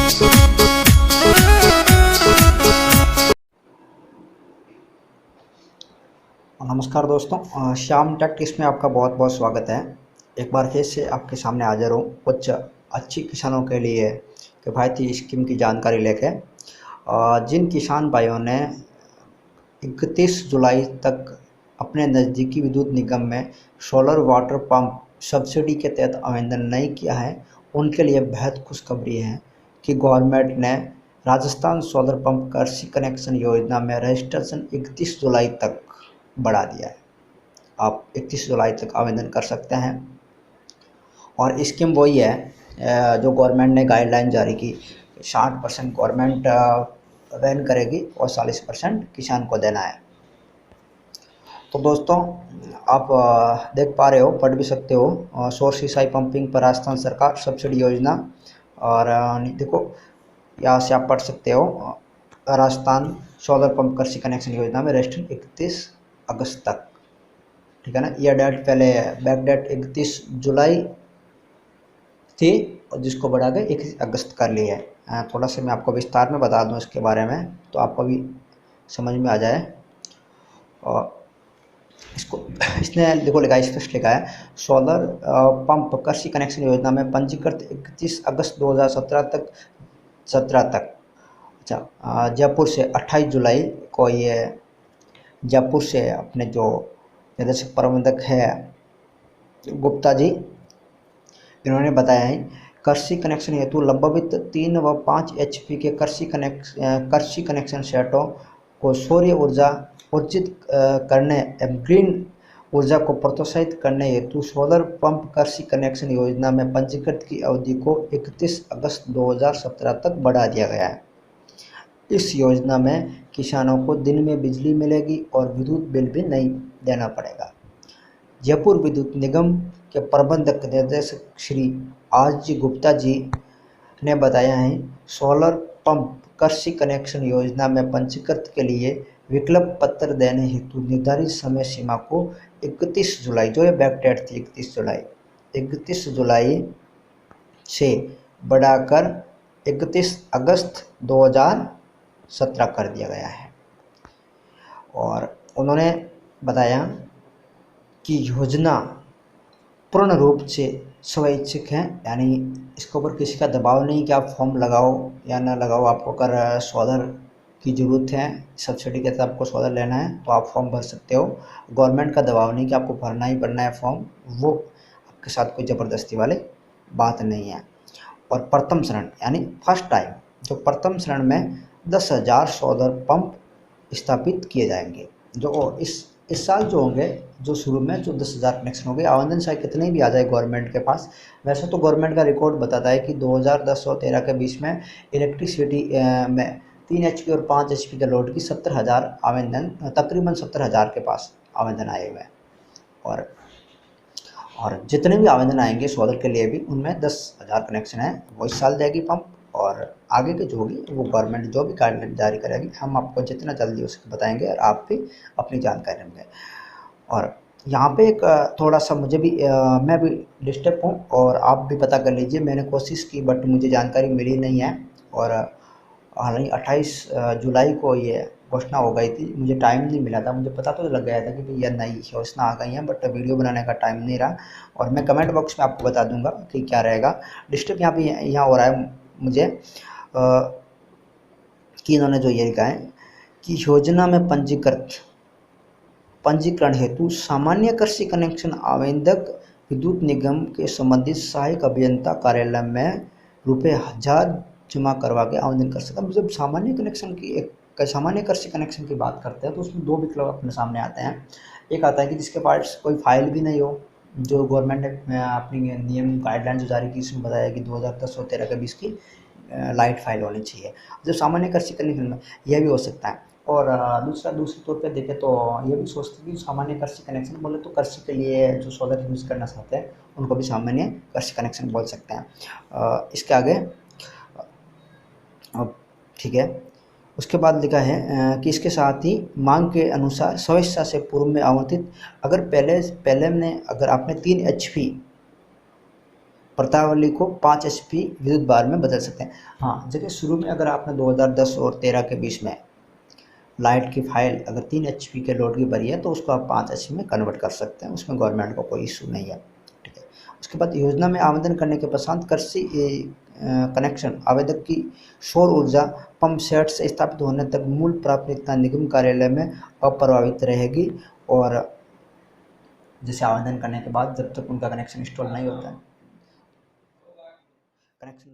नमस्कार दोस्तों, Shyam take tips में आपका बहुत बहुत स्वागत है। एक बार फिर से आपके सामने हाजिर हूँ कुछ अच्छी किसानों के लिए किफ़ायती स्कीम की जानकारी लेके। जिन किसान भाइयों ने 31 जुलाई तक अपने नज़दीकी विद्युत निगम में सोलर वाटर पंप सब्सिडी के तहत आवेदन नहीं किया है, उनके लिए बेहद खुशखबरी है कि गवर्नमेंट ने राजस्थान सोलर पंप कृषि कनेक्शन योजना में रजिस्ट्रेशन 31 जुलाई तक बढ़ा दिया है। आप 31 जुलाई तक आवेदन कर सकते हैं और स्कीम वही है जो गवर्नमेंट ने गाइडलाइन जारी की। 60% गवर्नमेंट वहन करेगी और 40% किसान को देना है। तो दोस्तों, आप देख पा रहे हो, पढ़ भी सकते हो, सौर सिंचाई पंपिंग पर राजस्थान सरकार सब्सिडी योजना। और देखो, यहाँ से आप पढ़ सकते हो, राजस्थान सोलर पंप कृषि कनेक्शन योजना में रजिस्ट्रेशन 31 अगस्त तक, ठीक है ना। यह डेट पहले बैक डेट 31 जुलाई थी और जिसको बढ़ा के 31 अगस्त कर ली है। थोड़ा सा मैं आपको विस्तार में बता दूं इसके बारे में तो आपको भी समझ में आ जाए। और इसको इसने देखो लिखा है, स्पष्ट लिखा है, सोलर पंप कृषि कनेक्शन योजना में पंजीकृत 31 अगस्त 2017 तक। अच्छा, जयपुर से 28 जुलाई को ये जयपुर से अपने जो निदेशक प्रबंधक है गुप्ता जी, इन्होंने बताया है, कृषि कनेक्शन हेतु लंबित 3 व 5 HP के कृषि कनेक्शन सेटों को सौर ऊर्जा अर्जित करने एवं ग्रीन ऊर्जा को प्रोत्साहित करने हेतु सोलर पंप कृषि कनेक्शन योजना में पंजीकृत की अवधि को 31 अगस्त 2017 तक बढ़ा दिया गया है। इस योजना में किसानों को दिन में बिजली मिलेगी और विद्युत बिल भी नहीं देना पड़ेगा। जयपुर विद्युत निगम के प्रबंधक निर्देशक श्री आर.जी. गुप्ता जी ने बताया है, सोलर पंप कृषि कनेक्शन योजना में पंजीकृत के लिए विकल्प पत्र देने हेतु निर्धारित समय सीमा को 31 जुलाई, जो ये बैक डेट थी 31 जुलाई से बढ़ाकर 31 अगस्त 2017 कर दिया गया है। और उन्होंने बताया कि योजना पूर्ण रूप से स्वैच्छिक है, यानी इसके ऊपर किसी का दबाव नहीं कि आप फॉर्म लगाओ या ना लगाओ। आपको अगर सोलर की ज़रूरत है, सब्सिडी के तहत आपको सोलर लेना है तो आप फॉर्म भर सकते हो। गवर्नमेंट का दबाव नहीं कि आपको भरना ही भरना है फॉर्म, वो आपके साथ कोई ज़बरदस्ती वाली बात नहीं है। और प्रथम चरण यानी फर्स्ट टाइम, जो प्रथम चरण में 10,000 सोलर पंप स्थापित किए जाएंगे। जो इस साल जो होंगे, जो शुरू में जो 10,000 कनेक्शन होंगे, आवेदन चाहे कितने भी आ जाए गवर्नमेंट के पास। वैसे तो गवर्नमेंट का रिकॉर्ड बताता है कि 2010 और 13 के बीच में इलेक्ट्रिसिटी में 3 HP और 5 HP के लोड की 70,000 आवेदन, तकरीबन 70,000 के पास आवेदन आए हुए हैं। और जितने भी आवेदन आएंगे सोलर के लिए भी, उनमें 10,000 कनेक्शन है, वो इस साल देगी पंप। और आगे की जो होगी वो गवर्नमेंट जो भी गाइडलाइन जारी करेगी, हम आपको जितना जल्दी हो सके बताएंगे और आप भी अपनी जानकारी लेंगे। और यहाँ पे एक थोड़ा सा मुझे भी मैं भी डिस्टर्ब हूँ और आप भी पता कर लीजिए। मैंने कोशिश की बट मुझे जानकारी मिली नहीं है। और हालांकि 28 जुलाई को ये घोषणा हो गई थी, मुझे टाइम नहीं मिला था। मुझे पता तो लग गया था कि भाई यह नई घोषणा आ गई है, बट वीडियो बनाने का टाइम नहीं रहा। और मैं कमेंट बॉक्स में आपको बता दूंगा कि क्या रहेगा। डिस्टर्ब यहाँ पे यहाँ हो रहा है मुझे कि इन्होंने जो ये लिखा है कि योजना में पंजीकरण हेतु सामान्य कृषि कनेक्शन आवेदक विद्युत निगम के संबंधित सहायक अभियंता कार्यालय में ₹1000 जमा करवा के आवेदन कर सकता है। जब सामान्य कृषि कनेक्शन की बात करते हैं तो उसमें 2 विकल्प अपने सामने आते हैं। एक आता है कि जिसके पास कोई फाइल भी नहीं हो, जो गवर्नमेंट ने अपनी नियम गाइडलाइन जो जारी की, इसमें बताया कि 2010 और 13 के बीच की लाइट फाइल होनी चाहिए। जब सामान्य कृषि कनेक्शन में यह भी हो सकता है। और दूसरे तौर पे देखें तो ये भी सोचते हैं कि सामान्य कृषि कनेक्शन बोले तो कृषि के लिए जो सोलर यूज़ करना चाहते हैं उनको भी सामान्य कृषि कनेक्शन बोल सकते हैं। इसके आगे ठीक है, उसके बाद लिखा है कि इसके साथ ही मांग के अनुसार स्वेच्छा से पूर्व में आवंटित, अगर आपने 3 HP प्रतावली को 5 HP विद्युत भार में बदल सकते हैं। हाँ, जैसे शुरू में अगर आपने 2010 और 13 के बीच में लाइट की फाइल अगर 3 HP के लोड की भरी है तो उसको आप 5 HP में कन्वर्ट कर सकते हैं, उसमें गवर्नमेंट को कोई इशू नहीं है। ठीक है। उसके बाद योजना में आवेदन करने के पश्चात कृषि कनेक्शन आवेदक की सौर ऊर्जा पंप सेट से स्थापित होने तक मूल प्राथमिकता निगम कार्यालय में अप्रभावित रहेगी, और जैसे आवेदन करने के बाद जब तक उनका कनेक्शन इंस्टॉल नहीं होता है, कनेक्शन